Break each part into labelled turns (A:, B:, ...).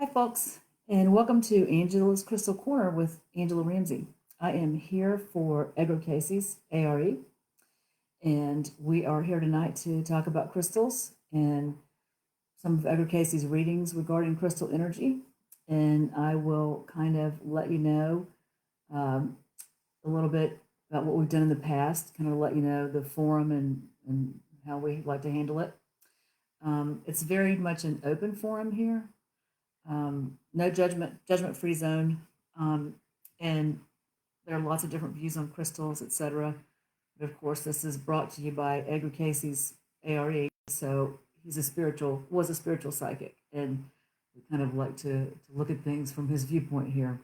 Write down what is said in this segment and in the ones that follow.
A: Hi, folks, and welcome to Angela's Crystal Corner with Angela Ramsey. I am here for Edgar Cayce's A.R.E, and we are here tonight to talk about crystals and some of Edgar Cayce's readings regarding crystal energy. And I will kind of let you know um, a little bit about what we've done in the past, kind of let you know the forum and how we like to handle it. It's very much an open forum here. No judgment-free zone, and there are lots of different views on crystals, etc. But of course, this is brought to you by Edgar Cayce's A.R.E. So was a spiritual psychic, and we kind of like to look at things from his viewpoint here.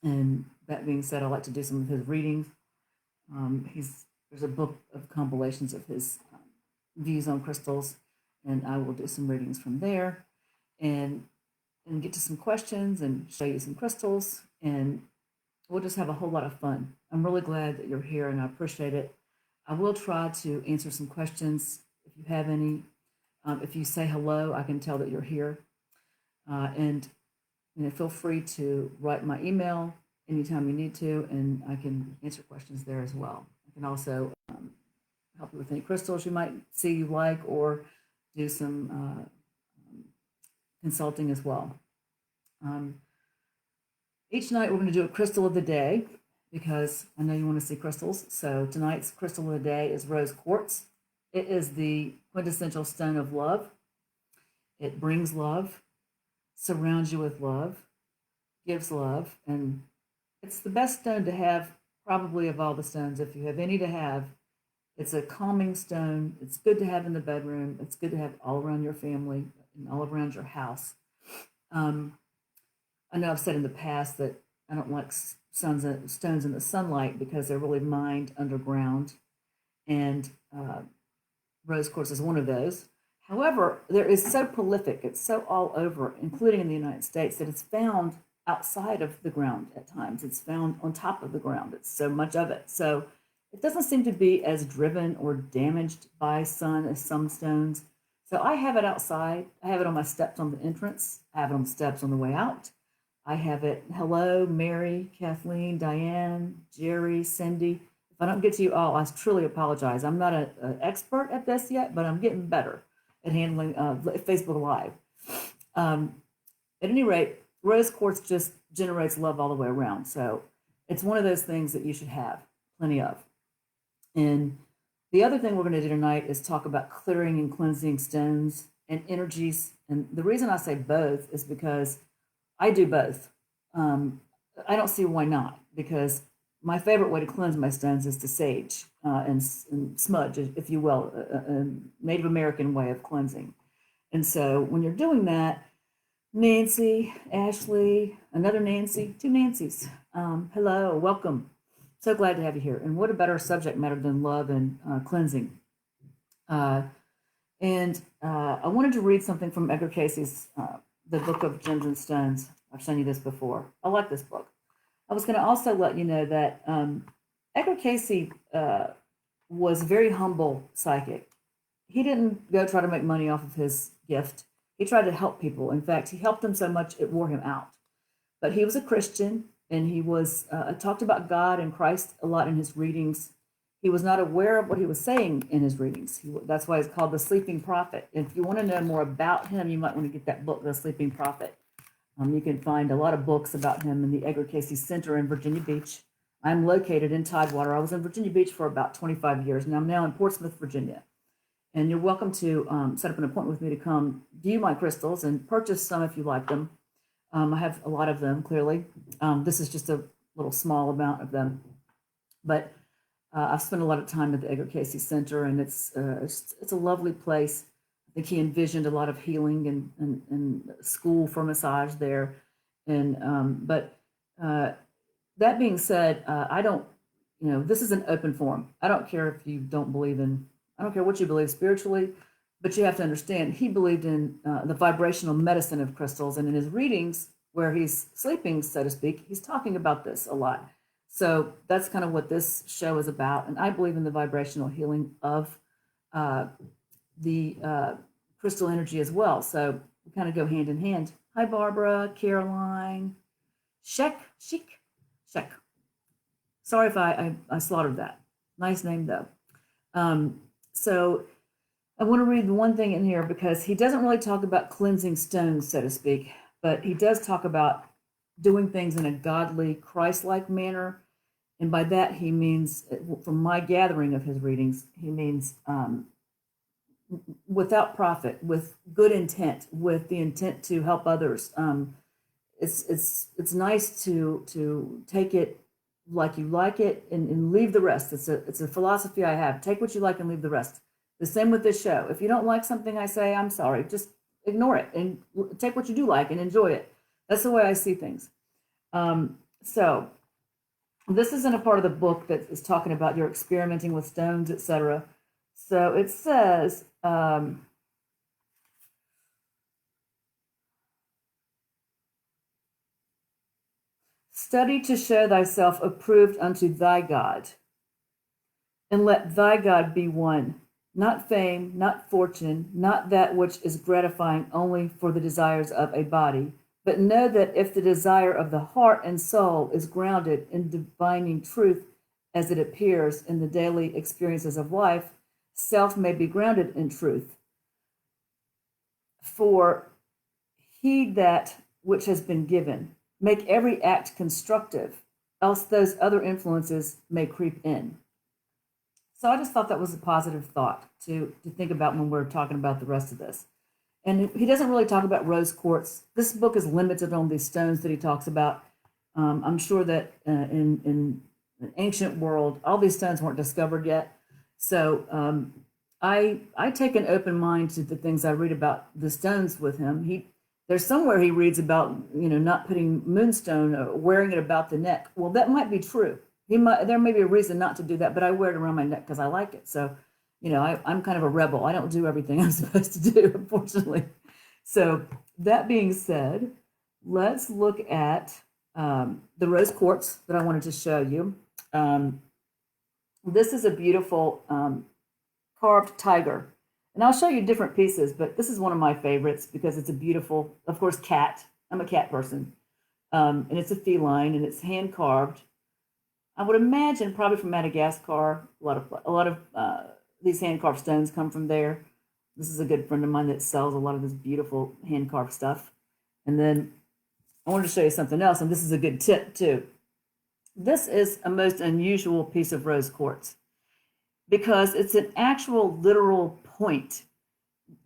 A: And that being said, I like to do some of his readings. There's a book of compilations of his views on crystals, and I will do some readings from there. And get to some questions and show you some crystals, and we'll just have a whole lot of fun. I'm really glad that you're here, and I appreciate it. I will try to answer some questions if you have any. If you say hello, I can tell that you're here. And feel free to write my email anytime you need to, and I can answer questions there as well. I can also help you with any crystals you might see you like, or do some consulting as well. Each night we're going to do a crystal of the day because I know you want to see crystals. So tonight's crystal of the day is Rose Quartz. It is the quintessential stone of love. It brings love, surrounds you with love, gives love, and it's the best stone to have probably of all the stones. If you have any to have, it's a calming stone. It's good to have in the bedroom. It's good to have all around your family and all around your house. I know I've said in the past that I don't like stones in the sunlight because they're really mined underground, and rose quartz is one of those. However, there is so prolific, it's so all over, including in the United States, that it's found outside of the ground at times. It's found on top of the ground. It's so much of it. So it doesn't seem to be as driven or damaged by sun as some stones. So I have it outside. I have it on my steps on the entrance. I have it on the steps on the way out. I have it, hello, Mary, Kathleen, Diane, Jerry, Cindy. If I don't get to you all, I truly apologize. I'm not an expert at this yet, but I'm getting better at handling Facebook Live. At any rate, rose quartz just generates love all the way around. So it's one of those things that you should have plenty of. And the other thing we're going to do tonight is talk about clearing and cleansing stones and energies. And the reason I say both is because I do both. I don't see why not, because my favorite way to cleanse my stones is to sage and smudge, if you will, a Native American way of cleansing. And so when you're doing that, Nancy, Ashley, another Nancy, two Nancys. Hello, welcome. So glad to have you here. And what a better subject matter than love and cleansing. I wanted to read something from Edgar Cayce's The Book of Gems and Stones. I've shown you this before. I like this book. I was going to also let you know that Edgar Cayce was a very humble psychic. He didn't go try to make money off of his gift. He tried to help people. In fact, he helped them so much it wore him out. But he was a Christian, and he was talked about God and Christ a lot in his readings. He was not aware of what he was saying in his readings. That's why he's called the Sleeping Prophet. If you want to know more about him, you might want to get that book, The Sleeping Prophet. You can find a lot of books about him in the Edgar Cayce Center in Virginia Beach. I'm located in Tidewater. I was in Virginia Beach for about 25 years, and I'm now in Portsmouth, Virginia. And you're welcome to set up an appointment with me to come view my crystals and purchase some if you like them. I have a lot of them, clearly. This is just a little small amount of them. But I've spent a lot of time at the Edgar Cayce Center, and it's a lovely place. I think he envisioned a lot of healing and school for massage there. But that being said, I don't, this is an open forum. I don't care if you don't believe in, I don't care what you believe spiritually, but you have to understand he believed in the vibrational medicine of crystals. And in his readings, where he's sleeping, so to speak, he's talking about this a lot. So that's kind of what this show is about. And I believe in the vibrational healing of the crystal energy as well. So We kind of go hand in hand. Hi, Barbara, Caroline, Sheck. Sorry if I slaughtered that. Nice name, though. So I want to read one thing in here because he doesn't really talk about cleansing stones, so to speak, but he does talk about doing things in a godly, Christ-like manner. And by that, he means, from my gathering of his readings, he means without profit, with good intent, with the intent to help others. It's nice to take it like you like it and leave the rest. It's a philosophy I have. Take what you like and leave the rest. The same with this show. If you don't like something I say, I'm sorry. Just ignore it and take what you do like and enjoy it. That's the way I see things. So this isn't a part of the book that is talking about your experimenting with stones, etc. So it says, study to show thyself approved unto thy God, and let thy God be one, not fame, not fortune, not that which is gratifying only for the desires of a body, but know that if the desire of the heart and soul is grounded in divining truth as it appears in the daily experiences of life, self may be grounded in truth. For heed that which has been given. Make every act constructive, else those other influences may creep in. So I just thought that was a positive thought to think about when we're talking about the rest of this. And he doesn't really talk about rose quartz. This book is limited on these stones that he talks about. I'm sure that in the ancient world, all these stones weren't discovered yet. So I take an open mind to the things I read about the stones with him. There's somewhere he reads about, not putting moonstone or wearing it about the neck. Well, that might be true. There may be a reason not to do that, but I wear it around my neck because I like it. So, I'm kind of a rebel. I don't do everything I'm supposed to do, unfortunately. So that being said, let's look at the rose quartz that I wanted to show you. This is a beautiful carved tiger. And I'll show you different pieces, but this is one of my favorites because it's a beautiful, of course, cat. I'm a cat person. And it's a feline and it's hand carved. I would imagine probably from Madagascar. A lot of these hand carved stones come from there. This is a good friend of mine that sells a lot of this beautiful hand carved stuff. And then I wanted to show you something else, and this is a good tip too. This is a most unusual piece of rose quartz because it's an actual literal point,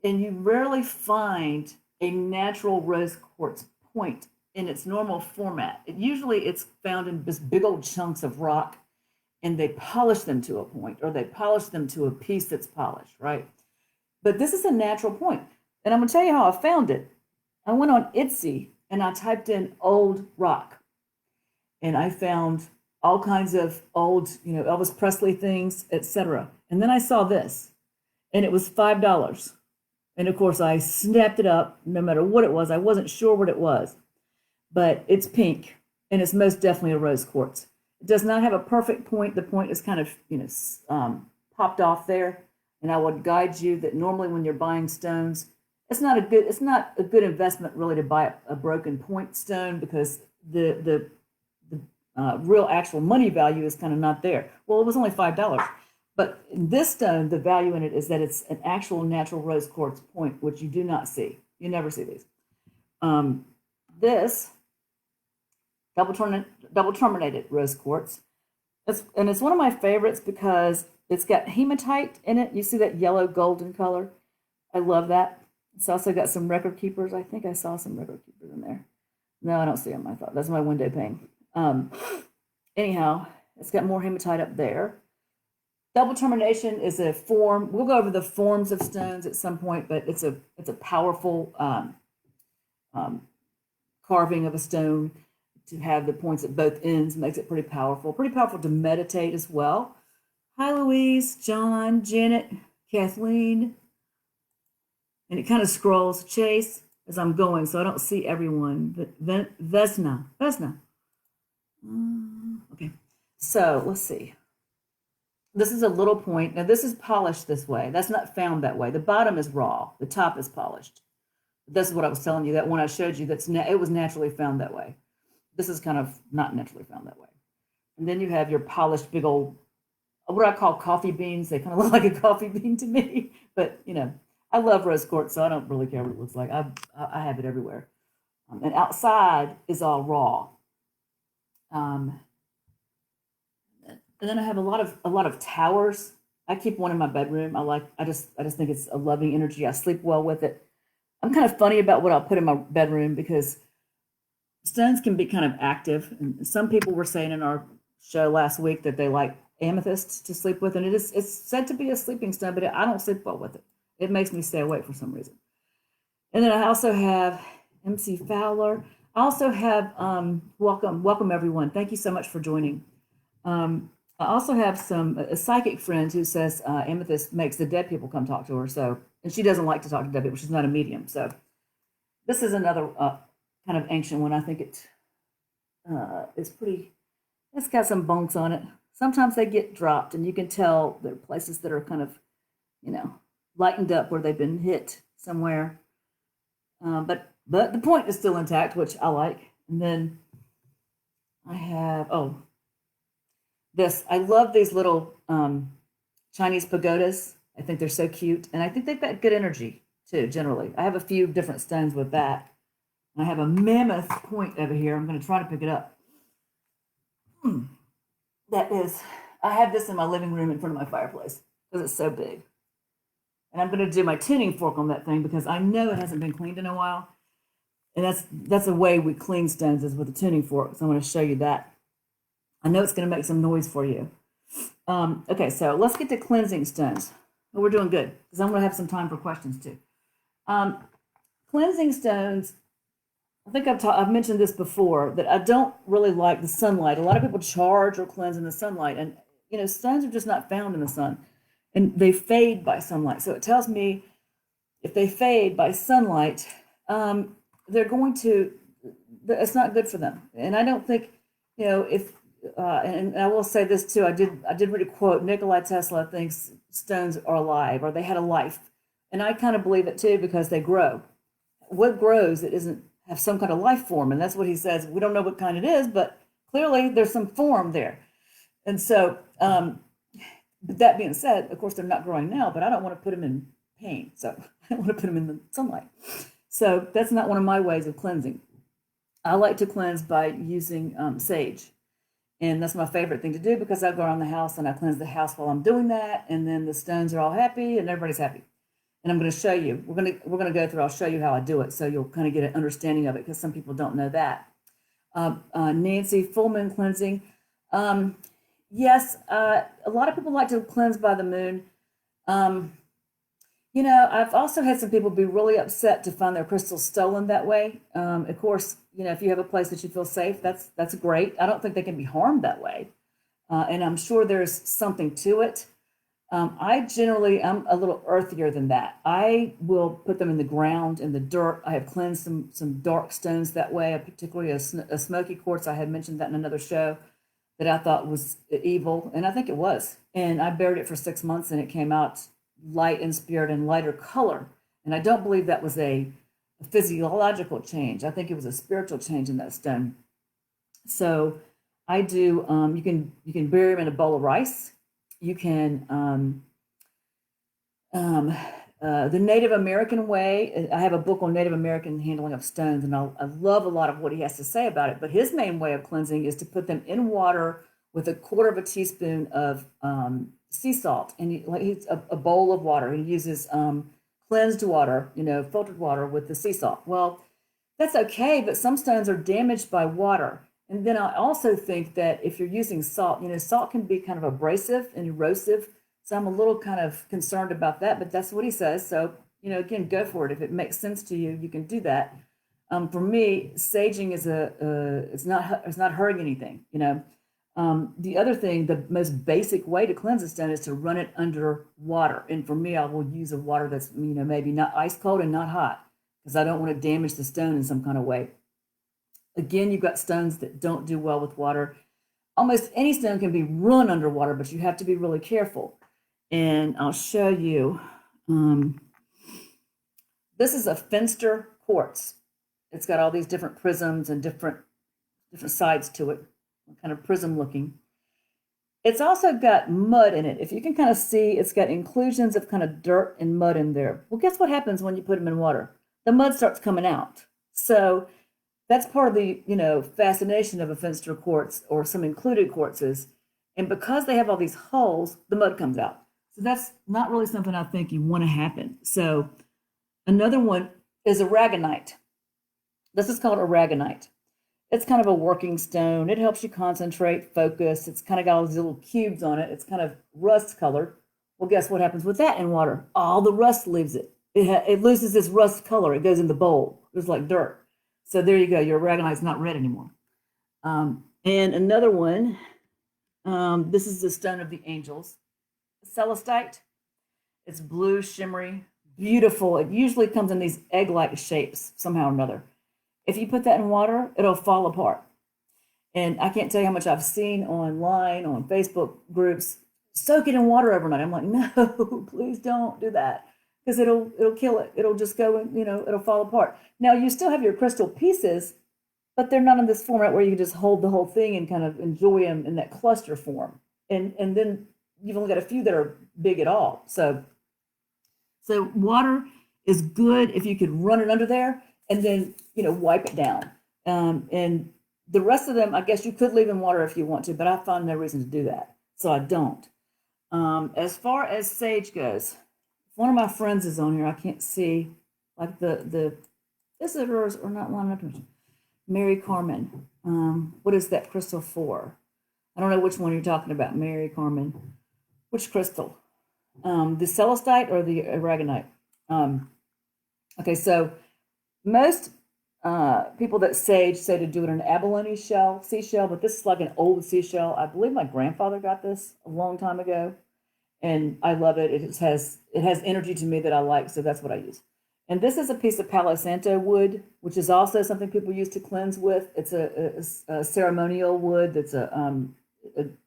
A: and you rarely find a natural rose quartz point in its normal format. It's found in this big old chunks of rock, and they polish them to a point, or they polish them to a piece that's polished, right? But this is a natural point. And I'm going to tell you how I found it. I went on Etsy and I typed in old rock. And I found all kinds of old, Elvis Presley things, etc. And then I saw this, and it was $5. And of course, I snapped it up no matter what it was. I wasn't sure what it was, but it's pink, and it's most definitely a rose quartz. It does not have a perfect point. The point is kind of, popped off there. And I would guide you that normally when you're buying stones, it's not a good investment really to buy a broken point stone because the real actual money value is kind of not there. Well, it was only $5. But in this stone, the value in it is that it's an actual natural rose quartz point, which you do not see. You never see these. This double terminated rose quartz. It's one of my favorites because it's got hematite in it. You see that yellow golden color? I love that. It's also got some record keepers. I think I saw some record keepers in there. No, I don't see them. I thought that's my window pane. Anyhow, it's got more hematite up there. Double termination is a form. We'll go over the forms of stones at some point, but it's a powerful carving of a stone. To have the points at both ends makes it pretty powerful. Pretty powerful to meditate as well. Hi, Louise, John, Janet, Kathleen. And it kind of scrolls Chase as I'm going, so I don't see everyone. But Vesna. Okay, so let's see. This is a little point. Now, this is polished this way. That's not found that way. The bottom is raw. The top is polished. This is what I was telling you, that one I showed you, it was naturally found that way. This is kind of not naturally found that way. And then you have your polished big old, what I call coffee beans. They kind of look like a coffee bean to me, but I love rose quartz, so I don't really care what it looks like. I have it everywhere. And outside is all raw. Um, and then I have a lot of towers. I keep one in my bedroom. I just think it's a loving energy. I sleep well with it. I'm kind of funny about what I'll put in my bedroom because stones can be kind of active. And some people were saying in our show last week that they like amethyst to sleep with, and it's said to be a sleeping stone, but I don't sleep well with it. It makes me stay awake for some reason. And then I also have MC Fowler. I also have welcome everyone. Thank you so much for joining. I also have a psychic friend who says amethyst makes the dead people come talk to her. So, and she doesn't like to talk to dead people. She's not a medium. So, this is another kind of ancient one. I think it's pretty. It's got some bunks on it. Sometimes they get dropped, and you can tell there are places that are kind of, lightened up where they've been hit somewhere. But the point is still intact, which I like. And then I have this. I love these little Chinese pagodas. I think they're so cute, and I think they've got good energy too. Generally, I have a few different stones with that. I have a mammoth point over here. I'm going to try to pick it up. That is, I have this in my living room in front of my fireplace because it's so big. And I'm going to do my tuning fork on that thing because I know it hasn't been cleaned in a while. And that's a way we clean stones, is with a tuning fork. So I'm going to show you that. I know it's going to make some noise for you. Okay, so let's get to cleansing stones. Well, we're doing good because I'm going to have some time for questions too. Cleansing stones, I think I've mentioned this before, that I don't really like the sunlight. A lot of people charge or cleanse in the sunlight, and stones are just not found in the sun, and they fade by sunlight. So it tells me if they fade by sunlight, they're going to. It's not good for them, and I don't think if. And I will say this too. I did read a quote. Nikola Tesla thinks stones are alive, or they had a life, and I kind of believe it too because they grow. What grows that isn't have some kind of life form, and that's what he says. We don't know what kind it is, but clearly there's some form there. And so, that being said, of course they're not growing now, but I don't want to put them in pain, so I don't want to put them in the sunlight. So that's not one of my ways of cleansing. I like to cleanse by using sage, and that's my favorite thing to do because I go around the house and I cleanse the house while I'm doing that, and then the stones are all happy and everybody's happy. And I'm going to show you. We're going to go through. I'll show you how I do it, so you'll kind of get an understanding of it because some people don't know that. Nancy, full moon cleansing. Yes, a lot of people like to cleanse by the moon. I've also had some people be really upset to find their crystals stolen that way. Of course, if you have a place that you feel safe, that's great. I don't think they can be harmed that way, and I'm sure there's something to it. I'm a little earthier than that. I will put them in the ground, in the dirt. I have cleansed some dark stones that way, particularly a smoky quartz. I had mentioned that in another show that I thought was evil, and I think it was. And I buried it for 6 months, and it came out light in spirit and lighter color. And I don't believe that was a physiological change. I think it was a spiritual change in that stone. So I do. You can bury them in a bowl of rice. You can, the Native American way. I have a book on Native American handling of stones, and I love a lot of what he has to say about it. But his main way of cleansing is to put them in water with a quarter of a teaspoon of sea salt, and he's a bowl of water. He uses cleansed water, filtered water with the sea salt. Well, that's okay, but some stones are damaged by water. And then I also think that if you're using salt, salt can be kind of abrasive and erosive. So I'm a little kind of concerned about that, but that's what he says. So, again, go for it. If it makes sense to you, you can do that. For me, saging is it's not hurting anything, The other thing, the most basic way to cleanse a stone is to run it under water. And for me, I will use a water that's, maybe not ice cold and not hot, because I don't want to damage the stone in some kind of way. Again, you've got stones that don't do well with water. Almost any stone can be run underwater, but you have to be really careful. And I'll show you. This is a Finster quartz. It's got all these different prisms and different sides to it, kind of prism looking. It's also got mud in it. If you can kind of see, it's got inclusions of kind of dirt and mud in there. Well, guess what happens when you put them in water? The mud starts coming out. So that's part of the, fascination of a Finster quartz or some included quartzes. And because they have all these holes, the mud comes out. So that's not really something I think you want to happen. So another one is aragonite. This is called aragonite. It's kind of a working stone. It helps you concentrate, focus. It's kind of got all these little cubes on it. It's kind of rust colored. Well, guess what happens with that in water? All the rust leaves it. It loses its rust color. It goes in the bowl. It's like dirt. So there you go. Your aragonite's not red anymore. And another one, this is the stone of the angels. Celestite. It's blue, shimmery, beautiful. It usually comes in these egg-like shapes somehow or another. If you put that in water, it'll fall apart. And I can't tell you how much I've seen online, on Facebook groups, soak it in water overnight. I'm like, no, please don't do that, because it'll kill it. It'll just go and, it'll fall apart. Now, you still have your crystal pieces, but they're not in this format where you can just hold the whole thing and kind of enjoy them in that cluster form. And then you've only got a few that are big at all. So water is good if you could run it under there and then, wipe it down. And the rest of them, I guess you could leave in water if you want to, but I find no reason to do that. So I don't. As far as sage goes, if one of my friends is on here, I can't see, like the visitors are not lining up. Mary Carmen. What is that crystal for? I don't know which one you're talking about, Mary Carmen. Which crystal? The celestite or the aragonite? Okay, so most people that sage say to do it in an abalone seashell, but this is like an old seashell. I believe my grandfather got this a long time ago, and I love it. It has energy to me that I like, so that's what I use. And this is a piece of Palo Santo wood, which is also something people use to cleanse with. It's a ceremonial wood that's a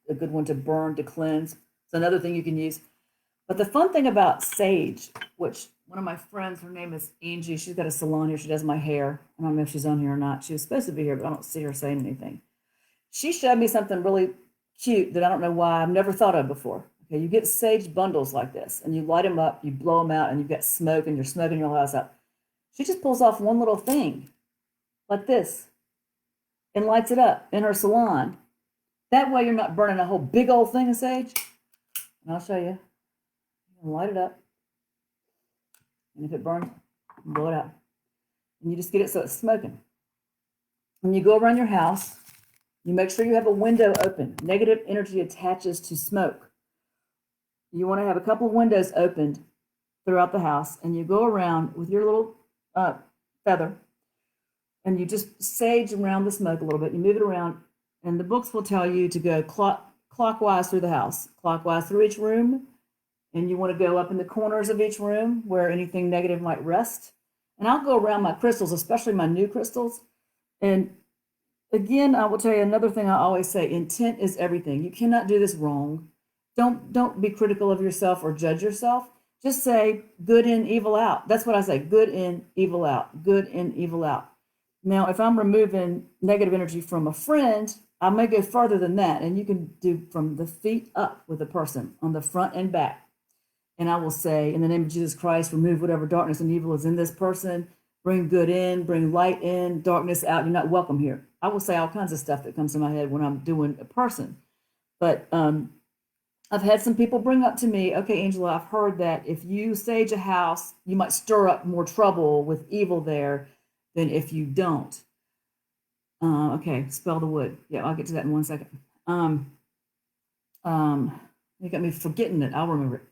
A: good one to burn, to cleanse. It's another thing you can use. But the fun thing about sage, which one of my friends, her name is Angie, she's got a salon here, she does my hair. I don't know if she's on here or not. She was supposed to be here, but I don't see her saying anything. She showed me something really cute that I don't know why I've never thought of before. Okay, you get sage bundles like this, and you light them up, you blow them out, and you've got smoke, and you're smoking your house out. She just pulls off one little thing, like this, and lights it up in her salon. That way you're not burning a whole big old thing of sage. And I'll show you. Light it up, and if it burns, blow it out, and you just get it so it's smoking. When you go around your house, you make sure you have a window open. Negative energy attaches to smoke. You want to have a couple of windows opened throughout the house, and you go around with your little feather, and you just sage around the smoke a little bit. You move it around, and the books will tell you to go clockwise through the house, clockwise through each room. And you want to go up in the corners of each room where anything negative might rest. And I'll go around my crystals, especially my new crystals. And again, I will tell you another thing I always say, intent is everything. You cannot do this wrong. Don't be critical of yourself or judge yourself. Just say good in, evil out. That's what I say, good in, evil out, good in, evil out. Now, if I'm removing negative energy from a friend, I may go further than that. And you can do from the feet up with a person on the front and back. And I will say, in the name of Jesus Christ, remove whatever darkness and evil is in this person. Bring good in, bring light in, darkness out. You're not welcome here. I will say all kinds of stuff that comes to my head when I'm doing a person. But I've had some people bring up to me, okay, Angela, I've heard that if you sage a house, you might stir up more trouble with evil there than if you don't. Okay, spell the wood. Yeah, I'll get to that in 1 second. You got me forgetting it. I'll remember it.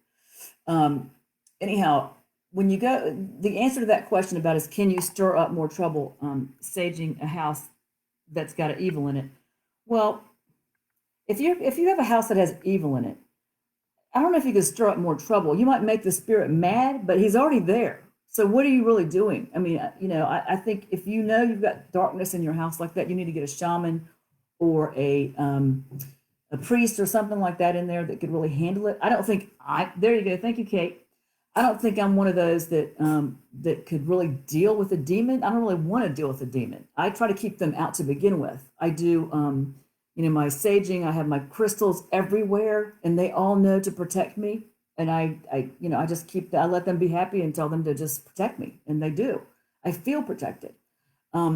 A: Anyhow, when you go, the answer to that question about is, can you stir up more trouble saging a house that's got evil in it? Well, if you have a house that has evil in it, I don't know if you can stir up more trouble. You might make the spirit mad, but he's already there. So what are you really doing? I mean, I think if you know you've got darkness in your house like that, you need to get a shaman or a priest or something like that in there that could really handle it. I don't think there you go. Thank you, Kate. I don't think I'm one of those that could really deal with a demon. I don't really want to deal with a demon. I try to keep them out to begin with. I do, my saging. I have my crystals everywhere, and they all know to protect me. And I just I let them be happy and tell them to just protect me, and they do. I feel protected.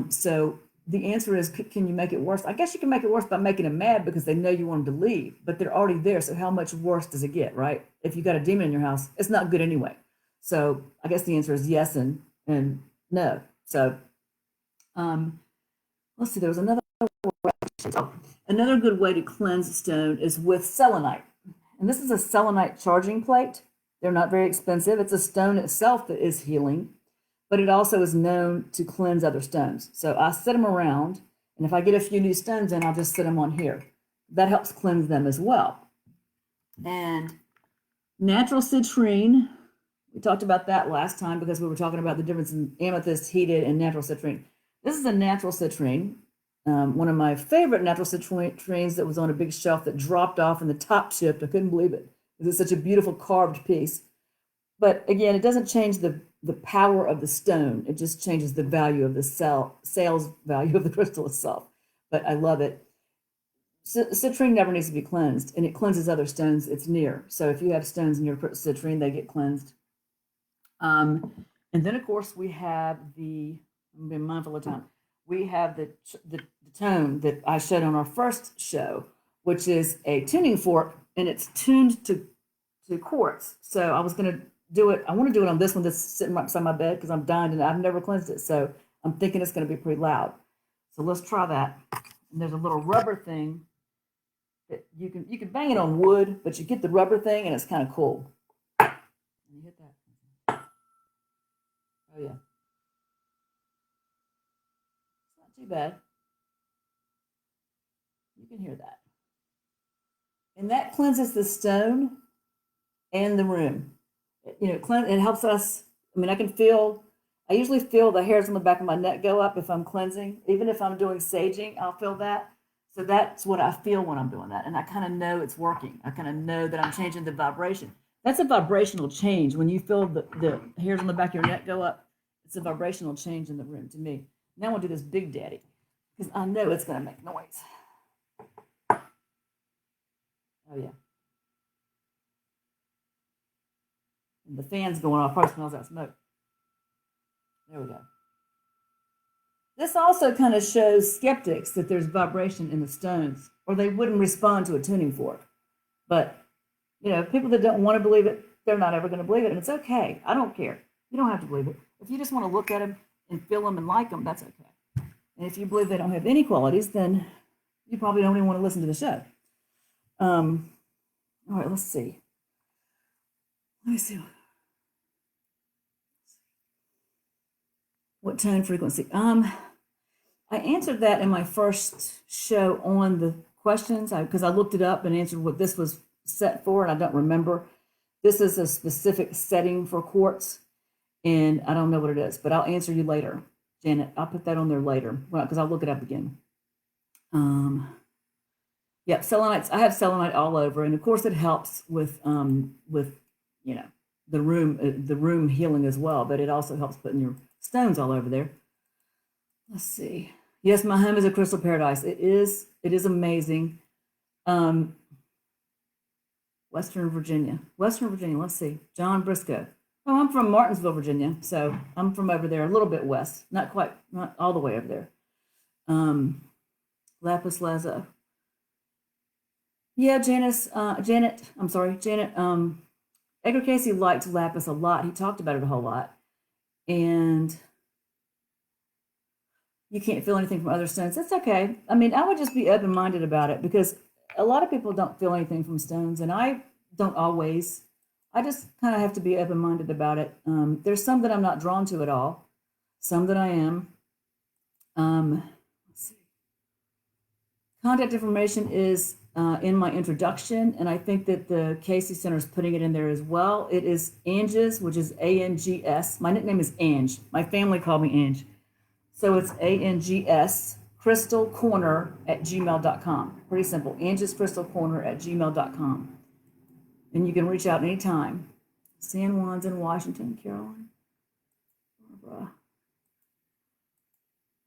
A: So the answer is, can you make it worse? I guess you can make it worse by making them mad because they know you want them to leave, but they're already there. So how much worse does it get, right? If you got a demon in your house, it's not good anyway. So I guess the answer is yes and no. So let's see. There was another another good way to cleanse stone is with selenite, and this is a selenite charging plate. They're not very expensive. It's a stone itself that is healing, but it also is known to cleanse other stones. So I set them around, and if I get a few new stones in, I'll just set them on here. That helps cleanse them as well. And natural citrine, we talked about that last time because we were talking about the difference in amethyst heated and natural citrine. This is a natural citrine, one of my favorite natural citrines that was on a big shelf that dropped off and the top chipped. I couldn't believe it. It's such a beautiful carved piece. But again, it doesn't change the power of the stone. It just changes the value of the sales value of the crystal itself. But I love it. Citrine never needs to be cleansed, and it cleanses other stones it's near. So if you have stones in your citrine, they get cleansed. And then, of course, we have I'm being mindful of time. We have the tone that I showed on our first show, which is a tuning fork, and it's tuned to quartz. So I was going to do it. I want to do it on this one that's sitting right beside my bed because I'm dying and I've never cleansed it. So I'm thinking it's going to be pretty loud. So let's try that. And there's a little rubber thing that you can bang it on wood, but you get the rubber thing and it's kind of cool. You hit that. Oh yeah. It's not too bad. You can hear that. And that cleanses the stone and the room. It helps us. I mean, I usually feel the hairs on the back of my neck go up if I'm cleansing. Even if I'm doing saging, I'll feel that. So that's what I feel when I'm doing that. And I kind of know it's working. I kind of know that I'm changing the vibration. That's a vibrational change. When you feel the hairs on the back of your neck go up, it's a vibrational change in the room to me. Now I'll do this Big Daddy because I know it's going to make noise. Oh, yeah. And the fan's going off. Probably smells that smoke. There we go. This also kind of shows skeptics that there's vibration in the stones, or they wouldn't respond to a tuning fork. But, people that don't want to believe it, they're not ever going to believe it, and it's okay. I don't care. You don't have to believe it. If you just want to look at them and feel them and like them, that's okay. And if you believe they don't have any qualities, then you probably don't even want to listen to the show. All right, let's see. Let me see. What tone frequency? I answered that in my first show on the questions because I looked it up and answered what this was set for, and I don't remember. This is a specific setting for quartz, and I don't know what it is, but I'll answer you later, Janet. I'll put that on there later because I'll look it up again. Yeah, selenites. I have selenite all over, and of course it helps with the room healing as well. But it also helps putting your stones all over there. Let's see. Yes, my home is a crystal paradise. It is amazing. Western Virginia. Let's see. John Briscoe. Oh, I'm from Martinsville, Virginia. So I'm from over there, a little bit west. Not all the way over there. Lapis lazuli. Yeah, Janet. Edgar Cayce liked lapis a lot. He talked about it a whole lot. And you can't feel anything from other stones. That's okay. I mean, I would just be open-minded about it because a lot of people don't feel anything from stones, and I don't always. I just kind of have to be open-minded about it. There's some that I'm not drawn to at all, some that I am. Let's see. Contact information is in my introduction, and I think that the Cayce Center is putting it in there as well. It is Ange's, which is ANGS. My nickname is Ange. My family called me Ange. So it's ANGS, crystalcorner@gmail.com. Pretty simple. Ange's crystalcorner@gmail.com. And you can reach out anytime. San Juan's in Washington, Caroline. Barbara.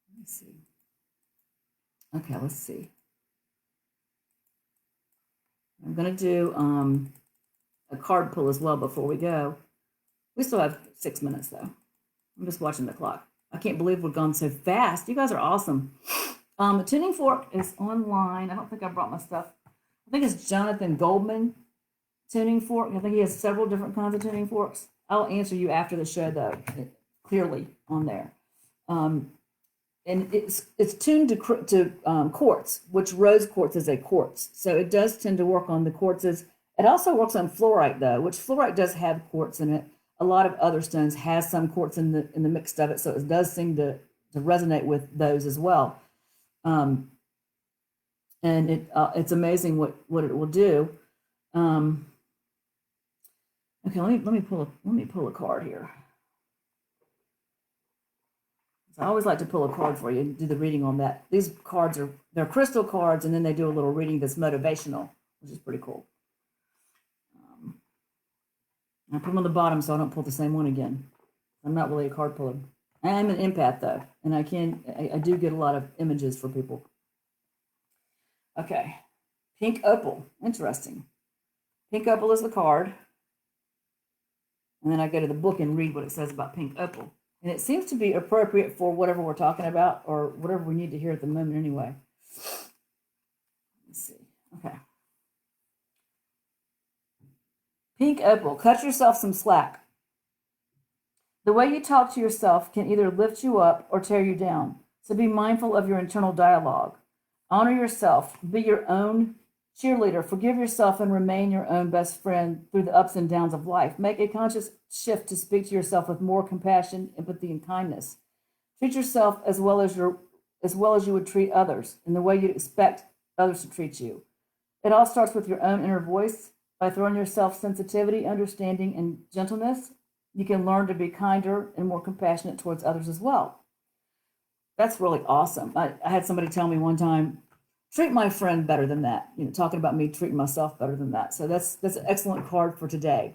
A: Let me see. Okay, let's see. I'm going to do a card pull as well before we go. We still have 6 minutes, though. I'm just watching the clock. I can't believe we've gone so fast. You guys are awesome. The tuning fork is online. I don't think I brought my stuff. I think it's Jonathan Goldman tuning fork. I think he has several different kinds of tuning forks. I'll answer you after the show, though, clearly on there. And it's tuned to quartz, which rose quartz is a quartz. So it does tend to work on the quartzes. It also works on fluorite, though, which fluorite does have quartz in it. A lot of other stones has some quartz in the mix of it, so it does seem to resonate with those as well. And it's amazing what it will do. Okay, let me pull a card here. So I always like to pull a card for you and do the reading on that. These cards they're crystal cards, and then they do a little reading that's motivational, which is pretty cool. I put them on the bottom so I don't pull the same one again. I'm not really a card puller. I am an empath, though, and I do get a lot of images for people. Okay, pink opal, interesting. Pink opal is the card, and then I go to the book and read what it says about pink opal, and it seems to be appropriate for whatever we're talking about or whatever we need to hear at the moment, anyway. Let's see. Okay. Pink opal, cut yourself some slack. The way you talk to yourself can either lift you up or tear you down, so be mindful of your internal dialogue. Honor yourself, be your own cheerleader, forgive yourself, and remain your own best friend through the ups and downs of life. Make a conscious shift to speak to yourself with more compassion, empathy, and kindness. Treat yourself as well as you would treat others, in the way you'd expect others to treat you. It all starts with your own inner voice. By throwing yourself sensitivity, understanding, and gentleness, you can learn to be kinder and more compassionate towards others as well. That's really awesome. I had somebody tell me one time, treat my friend better than that. Talking about me treating myself better than that. So that's an excellent card for today.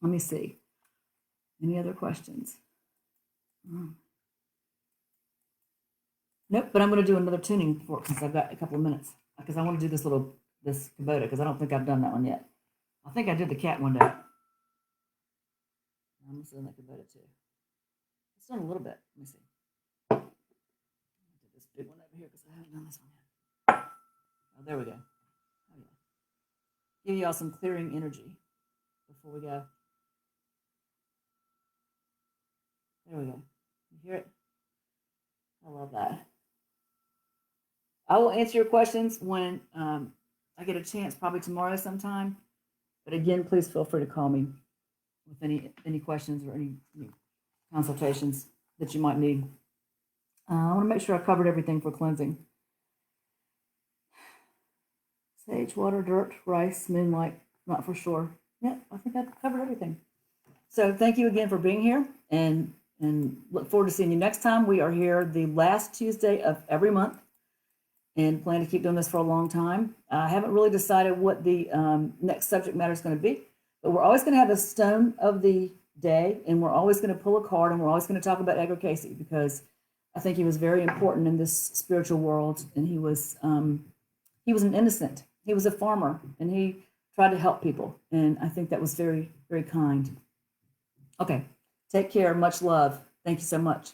A: Let me see. Any other questions? Nope, but I'm going to do another tuning fork since I've got a couple of minutes, because I want to do this Kubota, because I don't think I've done that one yet. I think I did the cat one day. I'm going to do that Kubota too. It's done a little bit. Let me see. I'll do this big one over here because I haven't done this one yet. Oh, there we go. Oh, yeah. Give y'all some clearing energy before we go. There we go. You hear it? I love that. I will answer your questions when I get a chance, probably tomorrow sometime. But again, please feel free to call me with any questions or any consultations that you might need. I want to make sure I covered everything for cleansing. Sage, water, dirt, rice, moonlight, not for sure. Yeah, I think I covered everything. So thank you again for being here, and look forward to seeing you next time. We are here the last Tuesday of every month, and plan to keep doing this for a long time. I haven't really decided what the next subject matter is going to be, but we're always going to have a stone of the day, and we're always going to pull a card, and we're always going to talk about Edgar Cayce, because I think he was very important in this spiritual world, and he was an innocent. He was a farmer, and he tried to help people, and I think that was very, very kind. Okay, take care. Much love. Thank you so much.